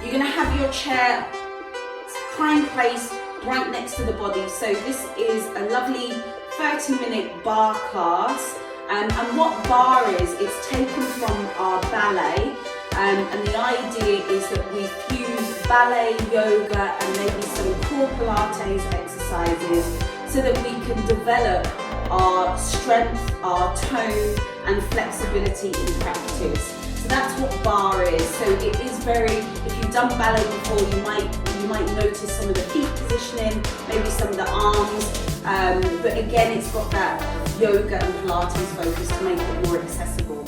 You're going to have your chair prime place right next to the body. So this is a lovely 30-minute barre class. And what barre is, it's taken from our ballet. And the idea is that we fuse ballet, yoga, and maybe some core Pilates exercises so that we can develop our strength, our tone, and flexibility in practice. So that's what barre is. So it is very, if you've done ballet before, you might notice some of the feet positioning, maybe some of the arms, but again, it's got that yoga and Pilates focus to make it more accessible.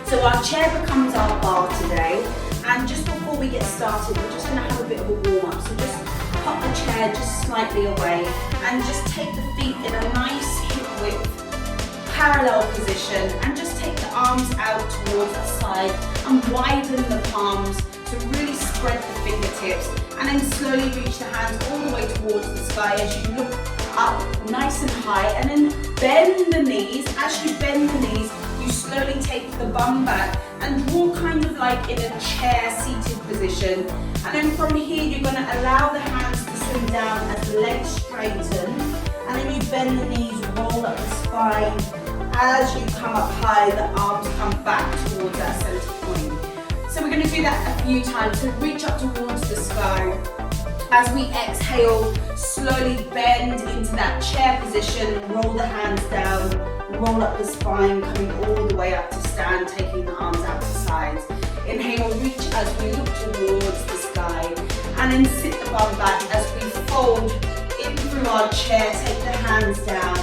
So our chair becomes our barre today, and just before we get started, we're just going to have a bit of a warm-up. So just pop the chair just slightly away and just take the feet in a nice hip-width parallel position, and just take the arms out towards the side and widen the palms to really spread the fingertips, and then slowly reach the hands all the way towards the sky as you look up nice and high, and then bend the knees. As you bend the knees, you slowly take the bum back and draw kind of like in a chair seated position, and then from here you're going to allow the hands to swing down as the legs straighten, and then you bend the knees, roll up the spine. As you come up high, the arms come back towards that center point. So we're going to do that a few times. So reach up towards the sky. As we exhale, slowly bend into that chair position, roll the hands down, roll up the spine, coming all the way up to stand, taking the arms out to sides. Inhale, reach as we look towards the sky, and then sit the bum back as we fold in through our chair, take the hands down,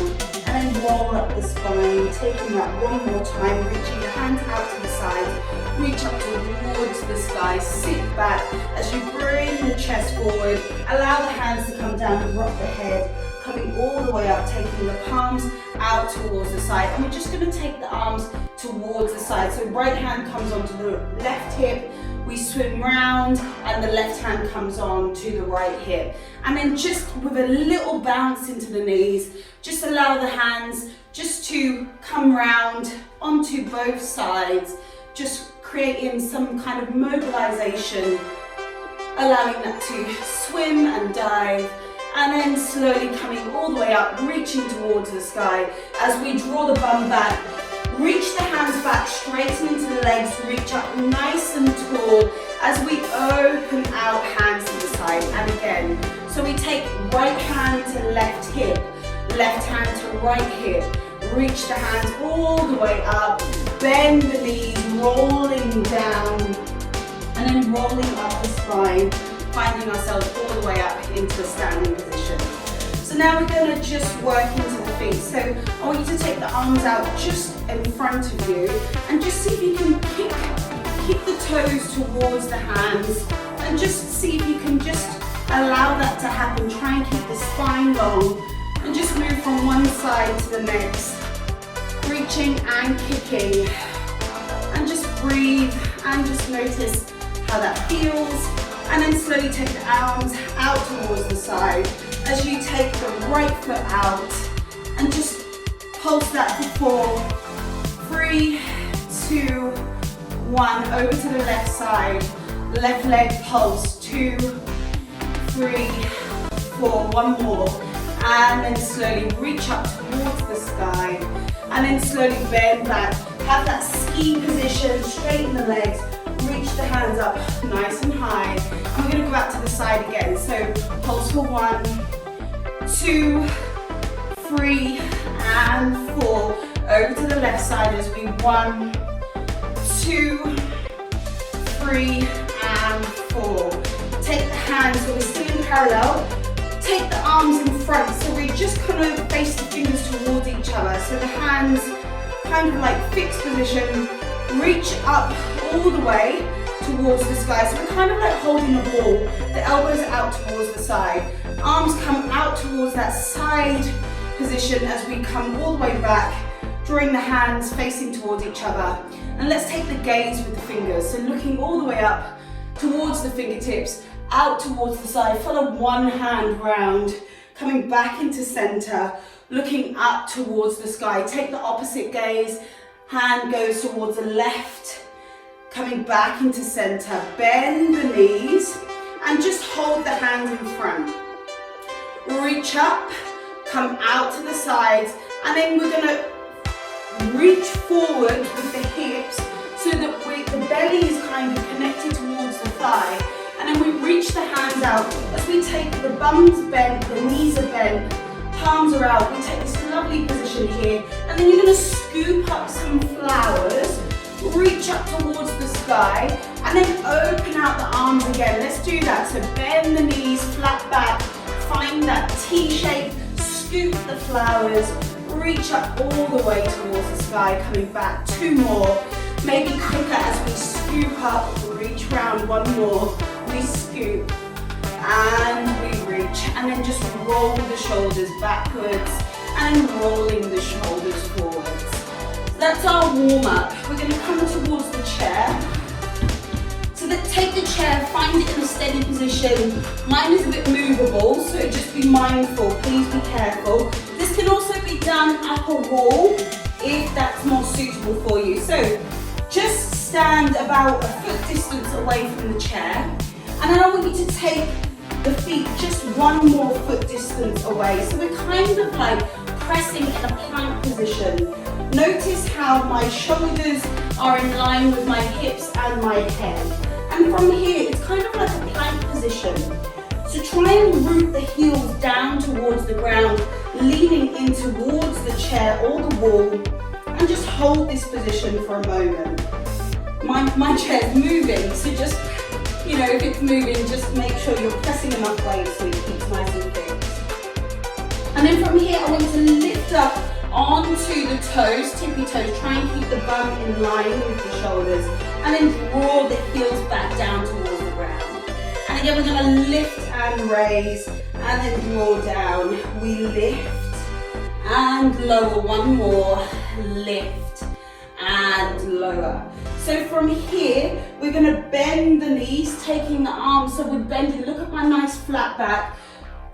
and then roll up the spine, taking that one more time, reaching the hands out to the sides, reach up towards the sky, sit back as you bring the chest forward, allow the hands to come down and rock the head, coming all the way up, taking the palms out towards the side, and we're just going to take the arms towards the side. So right hand comes onto the left hip, we swim round, and the left hand comes on to the right hip. And then just with a little bounce into the knees, just allow the hands just to come round onto both sides, just creating some kind of mobilization, allowing that to swim and dive, and then slowly coming all the way up, reaching towards the sky as we draw the bum back. Reach the hands back, straighten into the legs, reach up nice and tall as we open out, hands to the side, and again. So we take right hand to left hip, left hand to right hip, reach the hands all the way up, bend the knees, rolling down, and then rolling up the spine, finding ourselves all the way up into a standing position. So now we're going to just work into the feet. So I want you to take the arms out just in front of you, and just see if you can kick the toes towards the hands, and just see if you can just allow that to happen. Try and keep the spine long, and just move from one side to the next, reaching and kicking, and just breathe and just notice how that feels. And then slowly take the arms out towards the side as you take the right foot out, and just pulse that for 4, 3, 2, 1, over to the left side, left leg pulse, 2, 3, 4, one more, and then slowly reach up towards the sky, and then slowly bend back, have that ski position, straighten the legs, reach the hands up nice and high, and we're going to go out to the side again. So pulse for 1, 2, 3, and 4. Over to the left side as we 1, 2, 3, and 4. Take the hands, so we're still in parallel. Take the arms in front, so we just kind of face the fingers towards each other. So the hands kind of like fixed position, reach up all the way towards the sky. So we're kind of like holding a ball. The elbows are out towards the side. Arms come out towards that side position as we come all the way back, drawing the hands facing towards each other. And let's take the gaze with the fingers. So looking all the way up towards the fingertips, out towards the side. Follow one hand round, coming back into center, looking up towards the sky. Take the opposite gaze. Hand goes towards the left, coming back into center. Bend the knees and just hold the hands in front. Reach up, come out to the sides, and then we're gonna reach forward with the hips so that the belly is kind of connected towards the thigh. And then we reach the hands out as we take the bums bent, the knees are bent, palms are out. We take this lovely position here, and then you're going to scoop up some flowers, reach up towards the sky, and then open out the arms again. Let's do that. So bend the knees, flat back, find that T shape, scoop the flowers, reach up all the way towards the sky, coming back. 2 more, maybe quicker as we scoop up, reach round. 1 more, we scoop and we reach, and then just roll the shoulders backwards and rolling the shoulders forwards. That's our warm up. We're going to come towards the chair. So that take the chair, find it in a steady position. Mine is a bit movable, so just be mindful, please be careful. This can also be done up a wall if that's more suitable for you. So just stand about a foot distance away from the chair, and then I want you to take the feet just 1 more foot distance away. So we're kind of like pressing in a plank position. Notice how my shoulders are in line with my hips and my head. And from here, it's kind of like a plank position. So try and root the heels down towards the ground, leaning in towards the chair or the wall, and just hold this position for a moment. My chair's moving, so just, you know, if it's moving, just make sure you're pressing enough weight so it keeps nice and fixed. And then from here, I want you to lift up onto the toes, tippy toes. Try and keep the bum in line with the shoulders. And then draw the heels back down towards the ground. And again, we're going to lift and raise, and then draw down. We lift and lower. 1 more, lift and lower. So from here, we're going to bend the knees, taking the arms, so we're bending. Look at my nice flat back.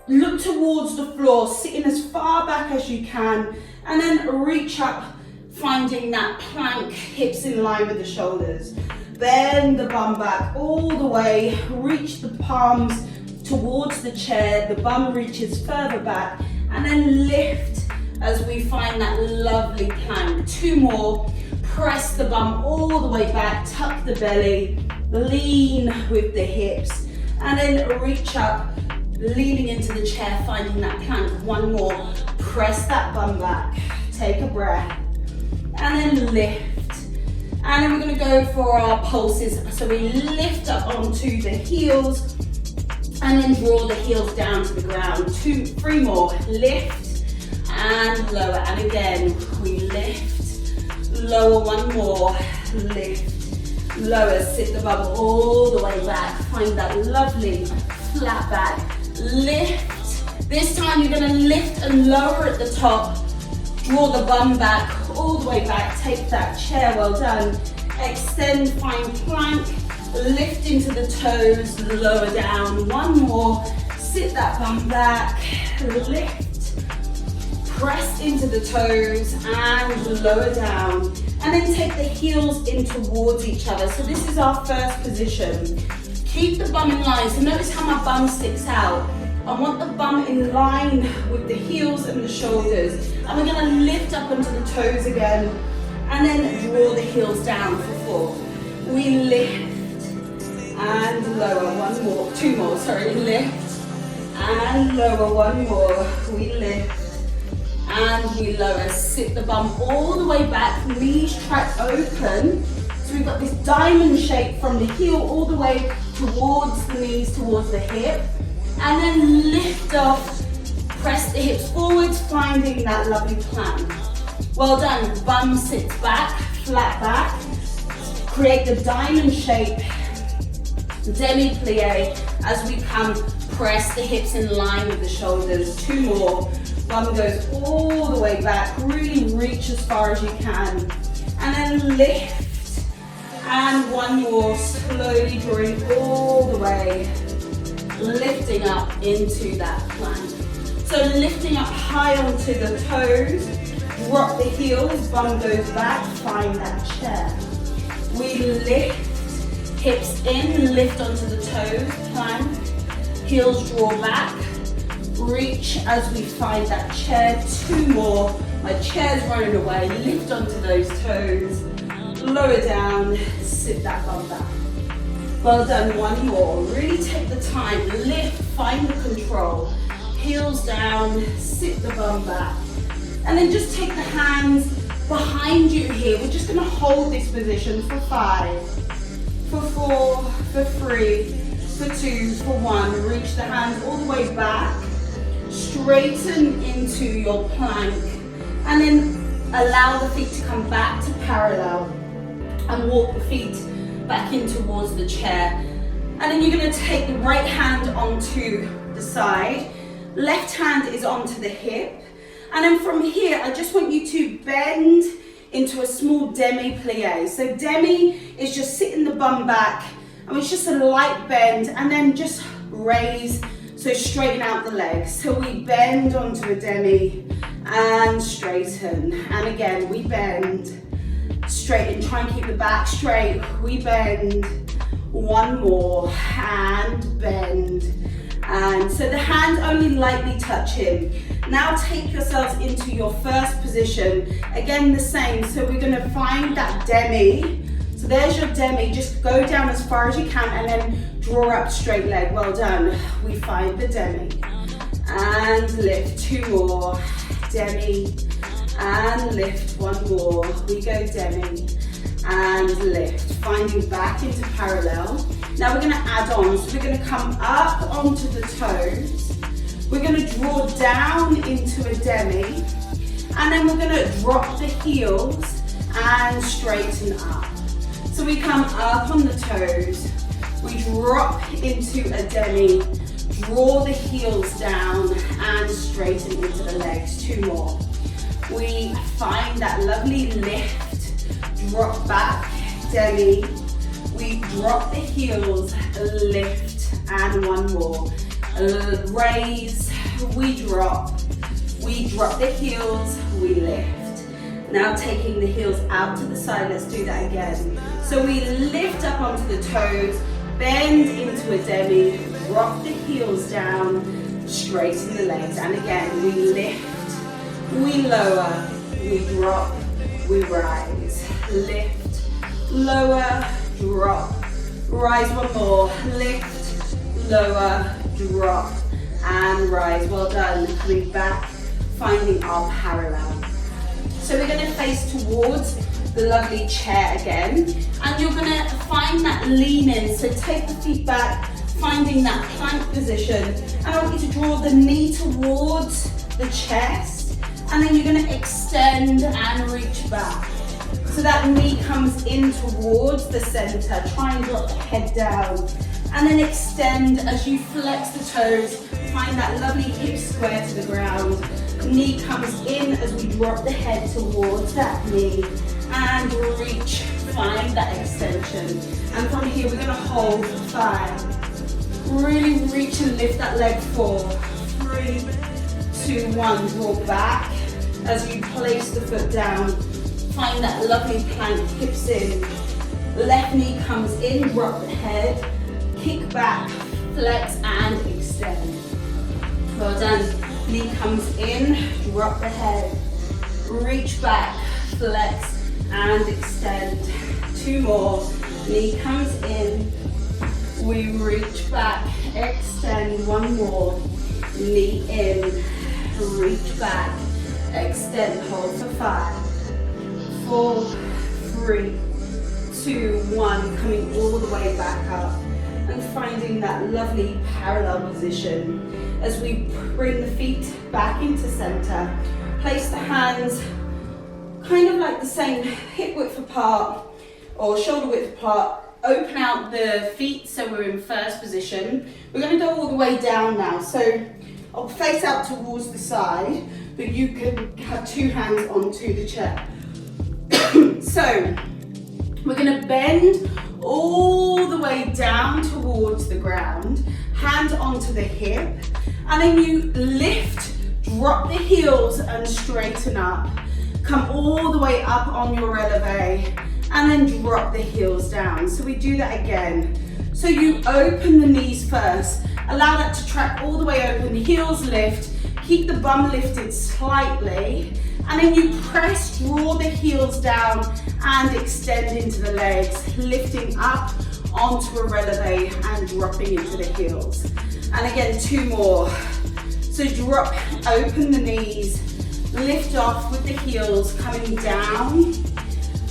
Look towards the floor, sitting as far back as you can, and then reach up, finding that plank, hips in line with the shoulders. Bend the bum back all the way, reach the palms towards the chair, the bum reaches further back, and then lift as we find that lovely plank. 2 more. Press the bum all the way back, tuck the belly, lean with the hips, and then reach up, leaning into the chair, finding that plank. 1 more, press that bum back, take a breath, and then lift. And then we're going to go for our pulses. So we lift up onto the heels, and then draw the heels down to the ground. 2, 3 more, lift and lower. And again, we lift, lower. 1 more, lift, lower. Sit the bum all the way back. Find that lovely flat back. Lift. This time you're going to lift and lower at the top. Draw the bum back, all the way back. Take that chair, well done. Extend, find plank. Lift into the toes, lower down. 1 more. Sit that bum back. Lift. Press into the toes and lower down. And then take the heels in towards each other. So this is our first position. Keep the bum in line. So notice how my bum sticks out. I want the bum in line with the heels and the shoulders. And we're going to lift up onto the toes again. And then draw the heels down for 4. We lift and lower. 1 more. 2 more, sorry. Lift and lower. 1 more. We lift and we lower. Sit the bum all the way back, knees track open. So we've got this diamond shape from the heel all the way towards the knees, towards the hip. And then lift off, press the hips forwards, finding that lovely plank. Well done, bum sits back, flat back. Create the diamond shape, demi-plie, as we come, press the hips in line with the shoulders. 2 more. Bum goes all the way back, really reach as far as you can. And then lift. And 1 more, slowly drawing all the way, lifting up into that plank. So lifting up high onto the toes, drop the heels, bum goes back, find that chair. We lift Hips in, lift onto the toes, plank. Heels draw back. Reach as we find that chair. 2 more. My chair's running away. Lift onto those toes. Lower down. Sit that bum back. Well done. 1 more. Really take the time. Lift. Find the control. Heels down. Sit the bum back. And then just take the hands behind you here. We're just going to hold this position for 5, for 4, for 3, for 2, for 1. Reach the hands all the way back. Straighten into your plank. And then allow the feet to come back to parallel. And walk the feet back in towards the chair. And then you're going to take the right hand onto the side. Left hand is onto the hip. And then from here, I just want you to bend into a small demi-plie. So demi is just sitting the bum back, and it's just a light bend, and then just raise, so straighten out the legs. So we bend onto a demi and straighten. And again, we bend, straighten, try and keep the back straight. We bend, 1 more, and bend. And so the hands only lightly touch him. Now take yourselves into your first position. Again, the same. So we're going to find that demi. So there's your demi. Just go down as far as you can and then draw up straight leg. Well done. We find the demi. And lift. 2 more. Demi. And lift. 1 more. We go demi. And lift. Finding back into parallel. Now we're going to add on. So we're going to come up onto the toes. We're going to draw down into a demi, and then we're going to drop the heels and straighten up. So we come up on the toes, we drop into a demi, draw the heels down and straighten into the legs. 2 more. We find that lovely lift, drop back, demi, we drop the heels, lift, and 1 more. Raise, we drop the heels, we lift. Now taking the heels out to the side, let's do that again. So we lift up onto the toes, bend into a demi, drop the heels down, straighten the legs, and again we lift, we lower, we drop, we rise, lift, lower, drop, rise. 1 more, lift, lower, drop, and rise. Well done. Coming back, finding our parallel. So we're going to face towards the lovely chair again, and you're going to find that lean in. So take the feet back, finding that plank position, and I want you to draw the knee towards the chest, and then you're going to extend and reach back. So that knee comes in towards the center. Try and drop the head down. And then extend as you flex the toes. Find that lovely hip square to the ground. Knee comes in as we drop the head towards that knee. And reach, find that extension. And from here we're going to hold 5. Really reach and lift that leg 4. 3, 2, 1. Draw back as you place the foot down. Find that lovely plank, hips in. Left knee comes in, drop the head. Kick back, flex and extend. Well done. Knee comes in, drop the head. Reach back, flex and extend. 2 more. Knee comes in. We reach back, extend. 1 more. Knee in, reach back, extend. Hold for 5, 4, 3, 2, 1. Coming all the way back up. And finding that lovely parallel position as we bring the feet back into center. Place the hands kind of like the same, hip width apart or shoulder width apart. Open out the feet so we're in first position. We're going to go all the way down now. So I'll face out towards the side, but you can have 2 hands onto the chair. So we're going to bend all the way down towards the ground, hand onto the hip, and then you lift, drop the heels and straighten up. Come all the way up on your elevate and then drop the heels down. So we do that again. So you open the knees first, allow that to track all the way open, heels lift, keep the bum lifted slightly, and then you press, draw the heels down and extend into the legs, lifting up onto a releve and dropping into the heels. And again, 2 more. So drop, open the knees, lift off with the heels coming down,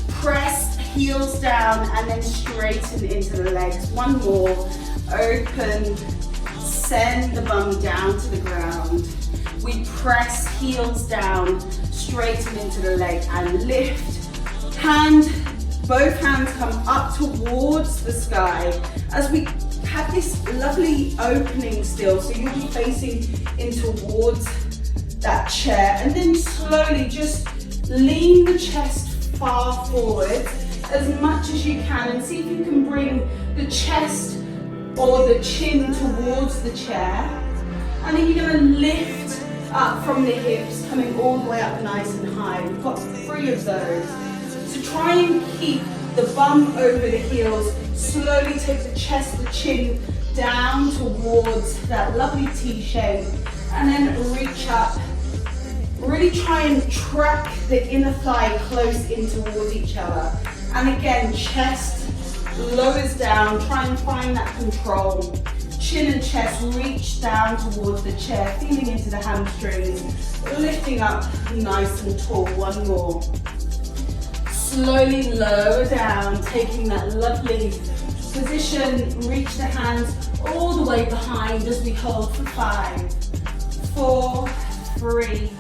press heels down and then straighten into the legs. 1 more, open, send the bum down to the ground. We press heels down, straighten into the leg and lift. Both hands come up towards the sky as we have this lovely opening still. So you'll be facing in towards that chair, and then slowly just lean the chest far forward as much as you can, and see if you can bring the chest or the chin towards the chair. And then you're going to lift up from the hips, coming all the way up nice and high. We've got 3 of those. So try and keep the bum over the heels. Slowly take the chest, the chin down towards that lovely T shape, and then reach up. Really try and track the inner thigh close in towards each other. And again, chest lowers down, try and find that control. Chin and chest reach down towards the chair, feeling into the hamstrings, lifting up nice and tall. 1 more. Slowly lower down, taking that lovely position, reach the hands all the way behind as we hold for 5, 4, 3,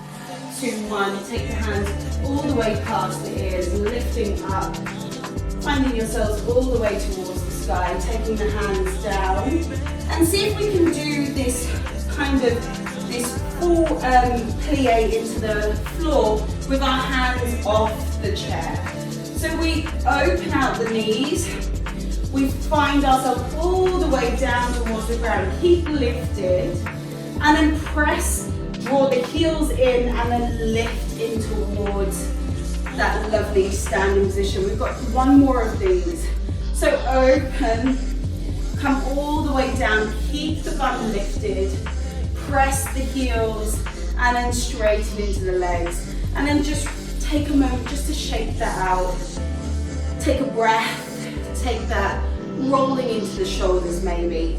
2, 1. You take the hands all the way past the ears, lifting up, finding yourselves all the way towards the sky, taking the hands down, and see if we can do this kind of full plie into the floor with our hands off the chair. So we open out the knees, we find ourselves all the way down towards the ground, keep lifted, and then press, draw the heels in and then lift in towards that lovely standing position. We've got 1 more of these. So open, come all the way down, keep the bum lifted, press the heels and then straighten into the legs. And then just take a moment just to shake that out. Take a breath, take that rolling into the shoulders maybe.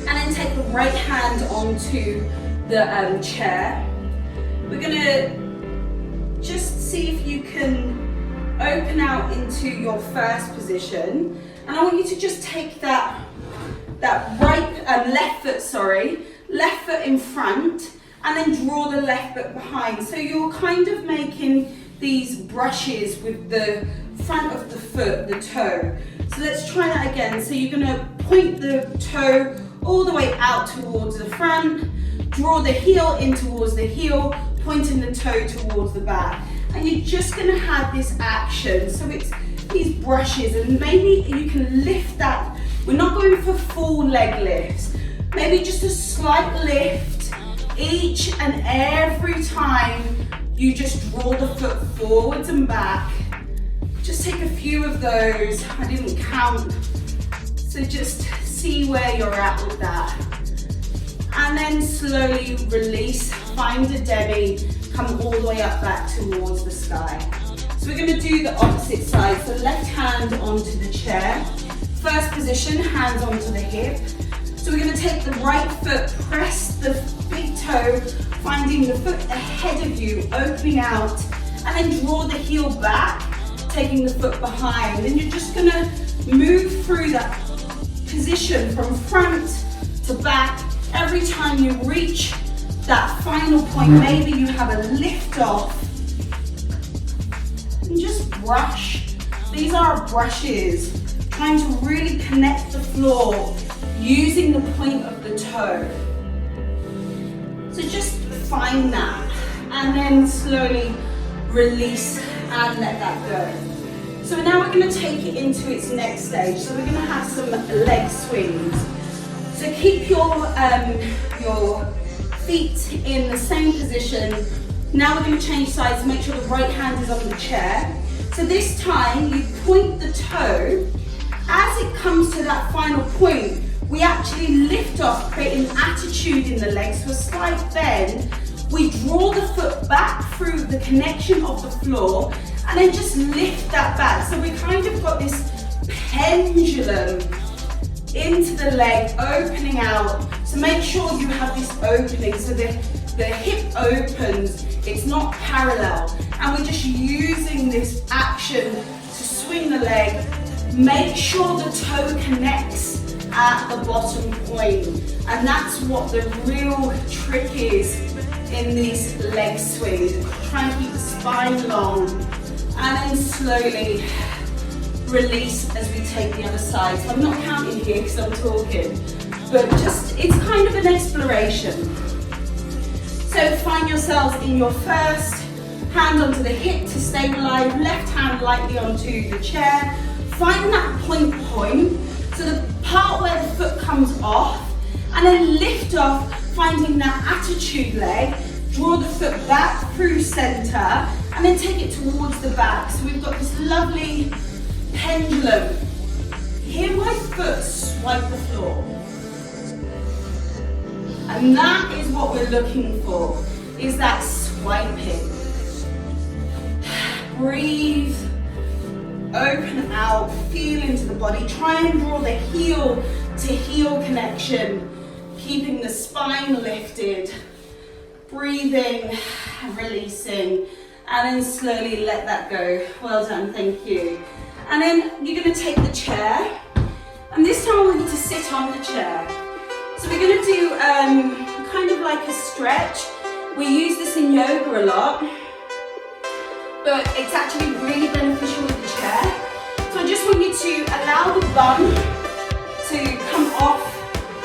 And then take the right hand onto the chair. We're gonna just see if you can open out into your first position. And I want you to just take that left foot in front and then draw the left foot behind. So you're kind of making these brushes with the front of the foot, the toe. So let's try that again. So you're gonna point the toe all the way out towards the front, draw the heel in towards the heel, pointing the toe towards the back. And you're just gonna have this action. So it's these brushes, and maybe you can lift that. We're not going for full leg lifts. Maybe just a slight lift each and every time you just draw the foot forwards and back. Just take a few of those. I didn't count. So just see where you're at with that. And then slowly release, find a demi, come all the way up back towards the sky. So we're gonna do the opposite side. So left hand onto the chair. First position, hands onto the hip. So we're gonna take the right foot, press the big toe, finding the foot ahead of you, opening out, and then draw the heel back, taking the foot behind. And you're just gonna move through that position from front to back. Every time you reach that final point, maybe you have a lift off, and just brush. These are brushes, trying to really connect the floor using the point of the toe. So just find that, and then slowly release and let that go. So now we're going to take it into its next stage. So we're going to have some leg swings. So keep your feet in the same position. Now we're going to change sides, make sure the right hand is on the chair. So this time you point the toe. As it comes to that final point, we actually lift off, creating attitude in the legs, so a slight bend. We draw the foot back through the connection of the floor and then just lift that back. So we kind of got this pendulum into the leg, opening out. So make sure you have this opening so the hip opens, it's not parallel. And we're just using this action to swing the leg. Make sure the toe connects at the bottom point. And that's what the real trick is in these leg swings. Try and keep the spine long and then slowly release as we take the other side. So I'm not counting here because I'm talking, but just, it's kind of an exploration. So find yourselves in your first, hand onto the hip to stabilize, left hand lightly onto the chair. Find that point, so the part where the foot comes off, and then lift off, finding that attitude leg. Draw the foot back through center, and then take it towards the back. So we've got this lovely pendulum. Hear my foot swipe the floor. And that is what we're looking for, is that swiping. Breathe, open out, feel into the body. Try and draw the heel to heel connection, keeping the spine lifted. Breathing, releasing, and then slowly let that go. Well done, thank you. And then you're going to take the chair, and this time I want you to sit on the chair. So we're going to do kind of like a stretch. We use this in yoga a lot, but it's actually really beneficial with the chair. So I just want you to allow the bum to come off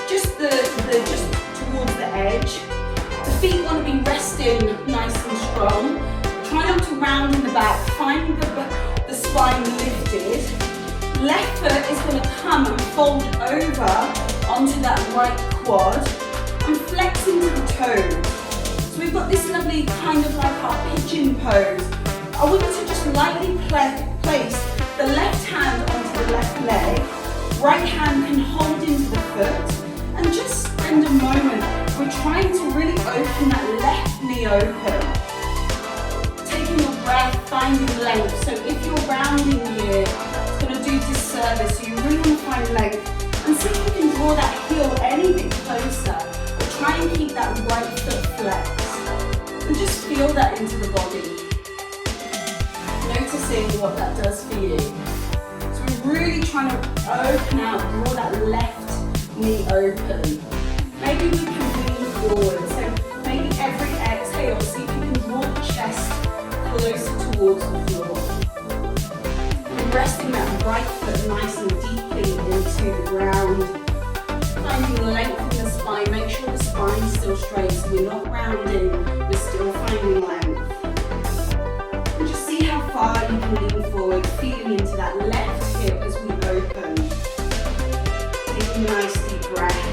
just towards the edge. The feet want to be resting nice and strong. Try not to round in the back. Find the spine lifted. Left foot is going to come and fold over onto that right quad and flex into the toes. So we've got this lovely kind of like our pigeon pose. I want you to just lightly place the left hand onto the left leg. Right hand can hold into the foot. And just spend a moment, we're trying to really open that left knee open. Taking your breath, finding length. So if you're rounding here, it's going to do disservice. So you really want to find length. And see if you can draw that heel any bit closer. But try and keep that right foot flexed. And just feel that into the body. Noticing what that does for you. So we're really trying to open out, draw that left knee open. Maybe we can lean forward. So maybe every exhale, see if you can draw the chest closer towards the floor. And resting that right foot nice and deeply into the ground. Finding length in the spine. Make sure the spine's still straight. So we're not rounding, we're still finding length. And just see how far you can lean forward, feeling into that left hip as we open. Taking a nice deep breath.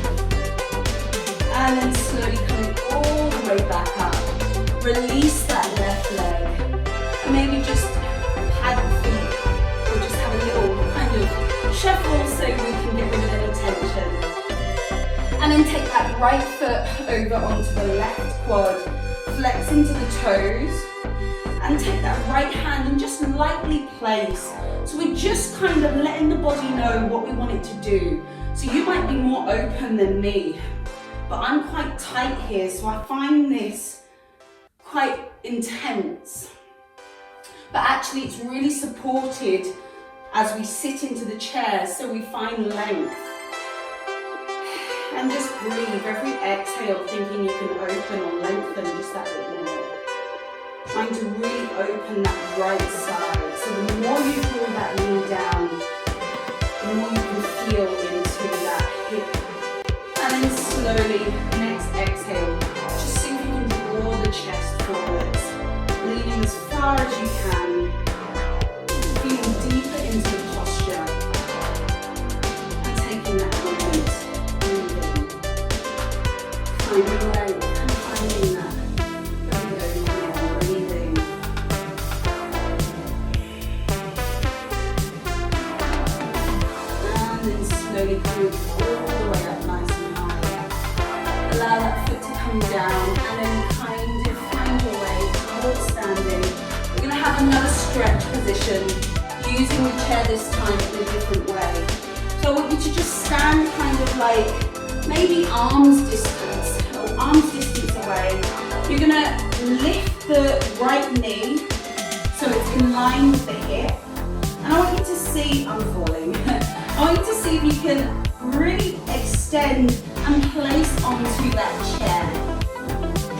And then slowly coming all the way back up. Release that left leg. And maybe just pad the feet. Or just have a little kind of shuffle so we can get rid of any tension. And then take that right foot over onto the left quad. Flex into the toes. And take that right hand and just lightly place. So we're just kind of letting the body know what we want it to do. So you might be more open than me, but I'm quite tight here, so I find this quite intense. But actually it's really supported as we sit into the chair, so we find length. And just breathe, every exhale thinking you can open or lengthen just that bit more. Trying to really open that right side. So the more you pull that knee down, the more you can feel into that hip. And then slowly, next exhale, just see if you can draw the chest forwards. Leaning as far as you can. Feeling deeper into the posture. And taking that moment. Breathing. Finding length and finding that. stretch position, using the chair this time in a different way. So I want you to just stand kind of like maybe arms distance away. You're gonna lift the right knee so it's in line with the hip. And I want you to see, I'm falling. I want you to see if you can really extend and place onto that chair.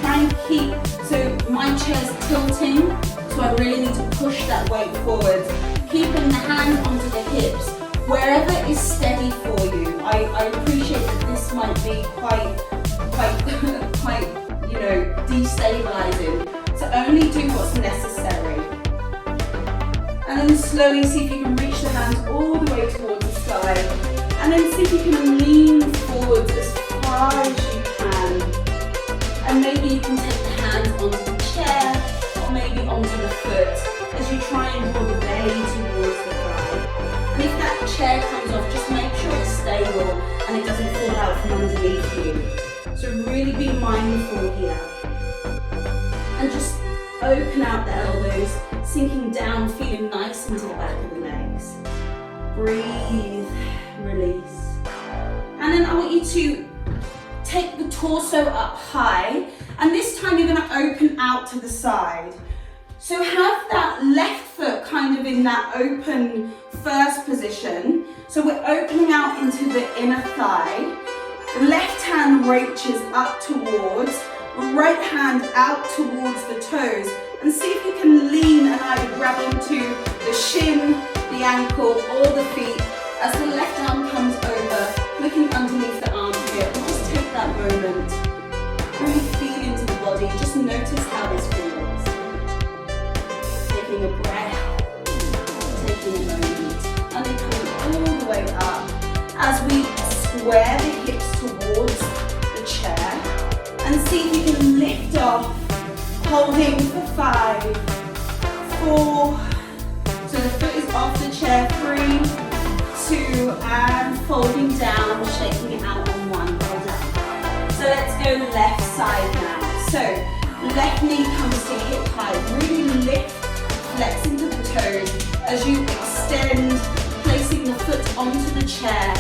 Try and keep, so my chair's tilting, so I really need to push that weight forward. Keeping the hand onto the hips, wherever is steady for you. I appreciate that this might be quite, you know, destabilizing. So only do what's necessary. And then slowly see if you can reach the hands all the way towards the sky. And then see if you can lean forward as far as you can. And maybe you can take the hands onto the chair or maybe onto the foot as you try and draw the belly towards the thigh. And if that chair comes off, just make sure it's stable and it doesn't fall out from underneath you. So really be mindful here. And just open out the elbows, sinking down, feeling nice into the back of the legs. Breathe, release. And then I want you to take the torso up high, and this time you're going to open out to the side. So have that left foot kind of in that open first position. So we're opening out into the inner thigh. Left hand reaches up towards, right hand out towards the toes. And see if you can lean and either grab onto the shin, the ankle, or the feet as the left arm comes over, looking underneath the armpit. And just take that moment. Really feel into the body. Just notice how this feels. Taking a breath, taking a moment, and then coming all the way up as we square the hips towards the chair. And see if you can lift off. Holding for 5, 4, so the foot is off the chair, 3, 2, and folding down, shaking it out on 1, well done. So let's go left side now. So left knee comes to hip height, really lift, flex into the toes as you extend, placing the foot onto the chair.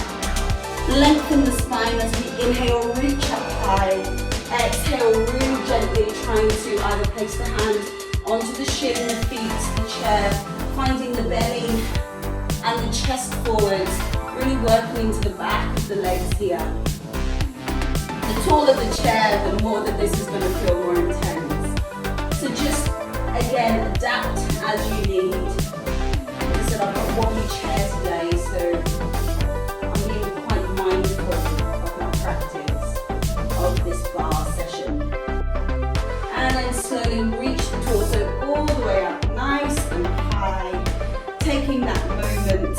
Lengthen the spine as we inhale, reach up high. Exhale, really gently trying to either place the hand onto the shin, the feet, the chair, finding the belly and the chest forwards, really working into the back of the legs here. The taller the chair, the more that this is going to feel more intense. So just, again, adapt as you need. As I said, I've got a wobbly chair today, so I'm being quite mindful of my practice of this bar session. And then slowly reach the torso all the way up, nice and high, taking that moment.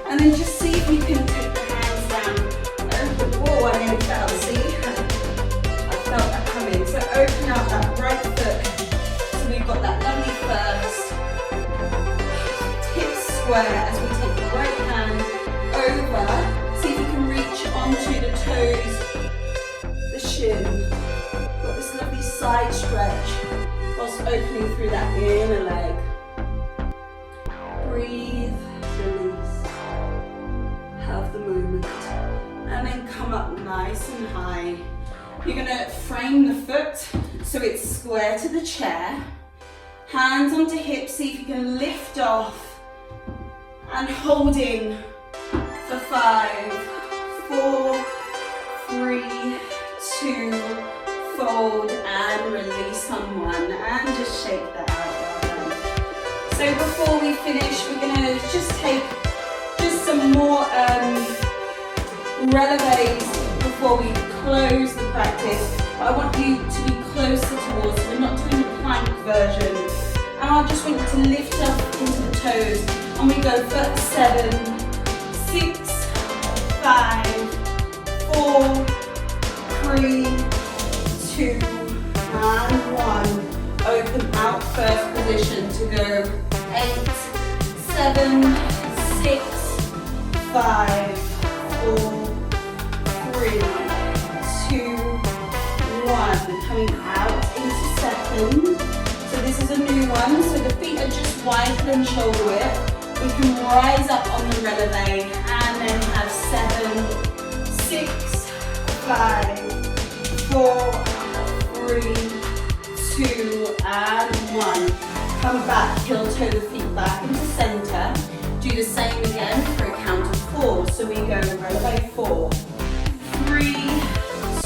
And then just see if you can take the hands down, open, oh, I nearly fell, see? I felt that coming. So open out that right foot. So we've got that lovely first. Hips square as we take the right hand over. See if you can reach onto the toes, shin. Got this lovely side stretch whilst opening through that inner leg. Breathe, release. Have the moment. And then come up nice and high. You're going to frame the foot so it's square to the chair. Hands onto hips, see if you can lift off. And holding for 5, 4, 3, 2, fold and release on 1, and just shake that out. So before we finish, we're going to just take just some more relevés before we close the practice. But I want you to be closer towards, we're not doing the plank version. And I just want you to lift up into the toes, and we go for 7, 6, 5, 4, 3, 2, and 1. Open out first position to go 8, 7, 6, 5, 4, 3, 2, 1. Coming out into second. So this is is a new one, so the feet are just wider than shoulder width. We can rise up on the releve and then have 7, 6, 5, 4, 3, 2, and 1. Come back, heel toe the feet back into center. Do the same again for a count of 4. So we go releve 4, 3,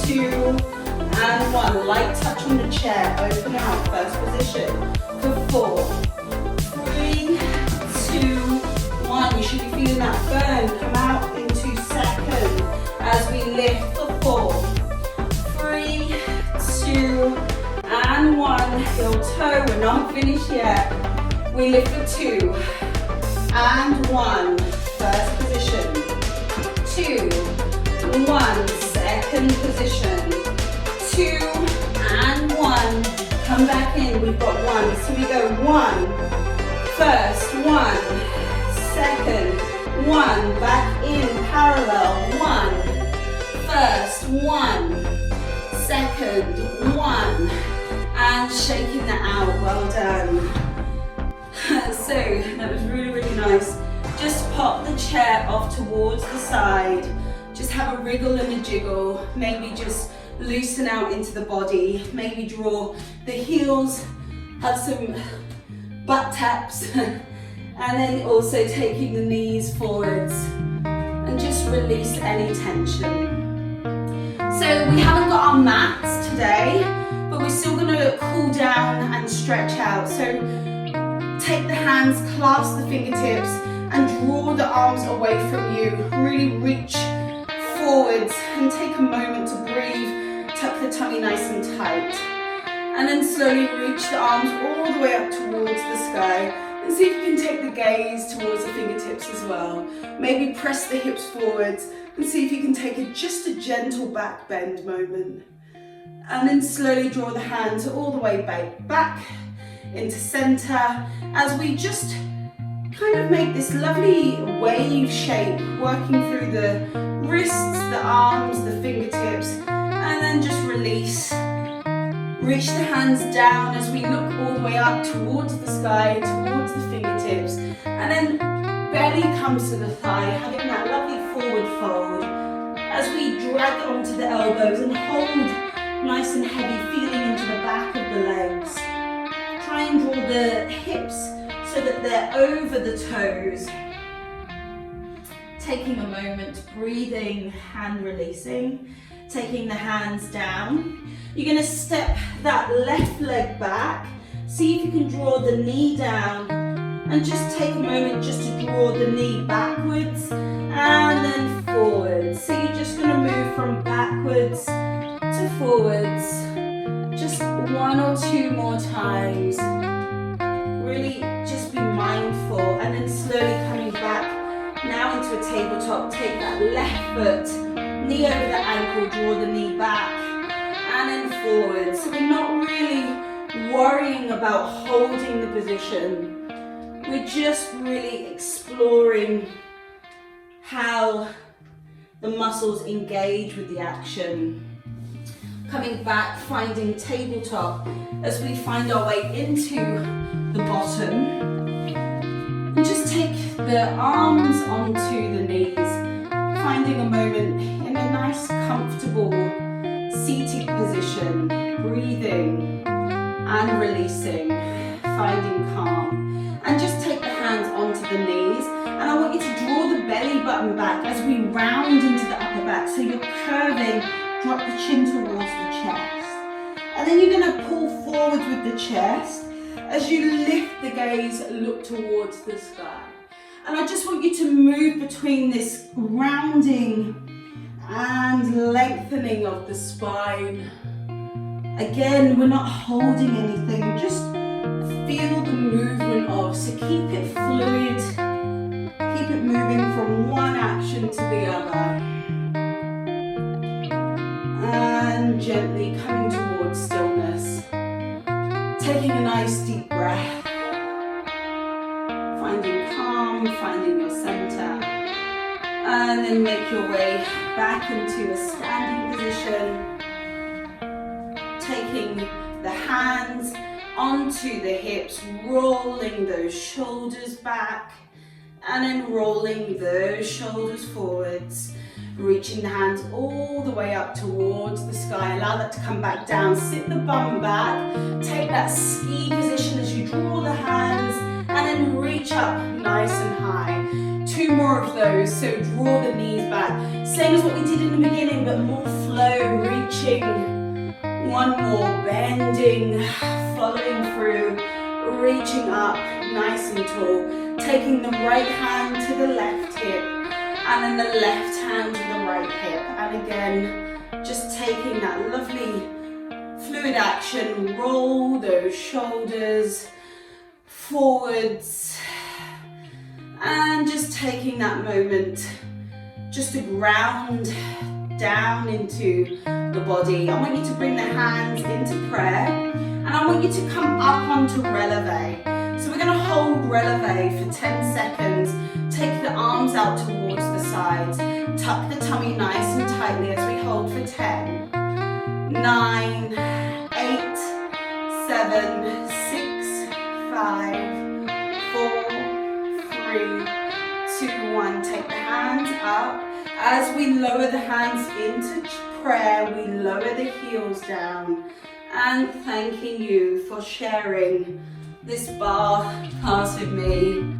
2, and 1. Light touch on the chair, open out, first position for 4, 3, 2, 1. You should be feeling that burn. Come out into second as we lift for 4, 3, 2, and 1. Heel toe, we're not finished yet. We lift for 2, and 1. First position, 2, 1. Second position, 2, and 1. Come back in, we've got 1. So we go 1, first, 1, second, 1. Back in, parallel, 1, first, 1, second, 1. And shaking that out, well done. So that was really, really nice. Just pop the chair off towards the side. Just have a wriggle and a jiggle. Maybe just loosen out into the body. Maybe draw the heels, have some butt taps. And then also taking the knees forwards. And just release any tension. So we haven't got our mats today, but we're still going to cool down and stretch out. So take the hands, clasp the fingertips, and draw the arms away from you. Really reach forwards and take a moment to breathe. Tuck the tummy nice and tight. And then slowly reach the arms all the way up towards the sky. And see if you can take the gaze towards the fingertips as well. Maybe press the hips forwards and see if you can take just a gentle back bend moment. And then slowly draw the hands all the way back into center as we just kind of make this lovely wave shape, working through the wrists, the arms, the fingertips, and then just release. Reach the hands down as we look all the way up towards the sky, towards the fingertips, and then belly comes to the thigh, having that lovely forward fold as we drag onto the elbows and hold nice and heavy, feeling into the back of the legs. Try and draw the hips so that they're over the toes. Taking a moment, breathing and releasing. Taking the hands down. You're going to step that left leg back. See if you can draw the knee down. And just take a moment just to draw the knee backwards and then forwards. So you're just going to move from backwards to forwards. Just 1 or 2 more times. Really just be mindful, and then slowly coming back now into a tabletop. Take that left foot, knee over the ankle, draw the knee back and then forward. So we're not really worrying about holding the position. We're just really exploring how the muscles engage with the action. Coming back, finding tabletop as we find our way into the bottom. And just take the arms onto the knees, finding a moment in a nice, comfortable seated position, breathing and releasing, finding calm. And just take the hands onto the knees, and I want you to draw the belly button back as we round into the upper back, so you're curving. Drop the chin towards the chest. And then you're going to pull forward with the chest. As you lift the gaze, look towards the sky. And I just want you to move between this rounding and lengthening of the spine. Again, we're not holding anything, just feel the movement of, so keep it fluid, keep it moving from one action to the other. And gently coming towards stillness. Taking a nice deep breath. Finding calm, finding your center. And then make your way back into a standing position. Taking the hands onto the hips, rolling those shoulders back, and then rolling those shoulders forwards. Reaching the hands all the way up towards the sky. Allow that to come back down. Sit the bum back. Take that ski position as you draw the hands and then reach up nice and high. 2 more of those. So draw the knees back. Same as what we did in the beginning, but more flow. Reaching. 1 more. Bending. Following through. Reaching up nice and tall. Taking the right hand to the left hip. And then the left hand to the right hip. And again, just taking that lovely fluid action. Roll those shoulders forwards. And just taking that moment just to ground down into the body. I want you to bring the hands into prayer. And I want you to come up onto releve. So we're going to hold releve for 10 seconds. Take the arms out towards the sides. Tuck the tummy nice and tightly as we hold for 10, 9, 8, 7, 6, 5, 4, 3, 2, 1. Take the hands up. As we lower the hands into prayer, we lower the heels down. And thanking you for sharing this bar class with me.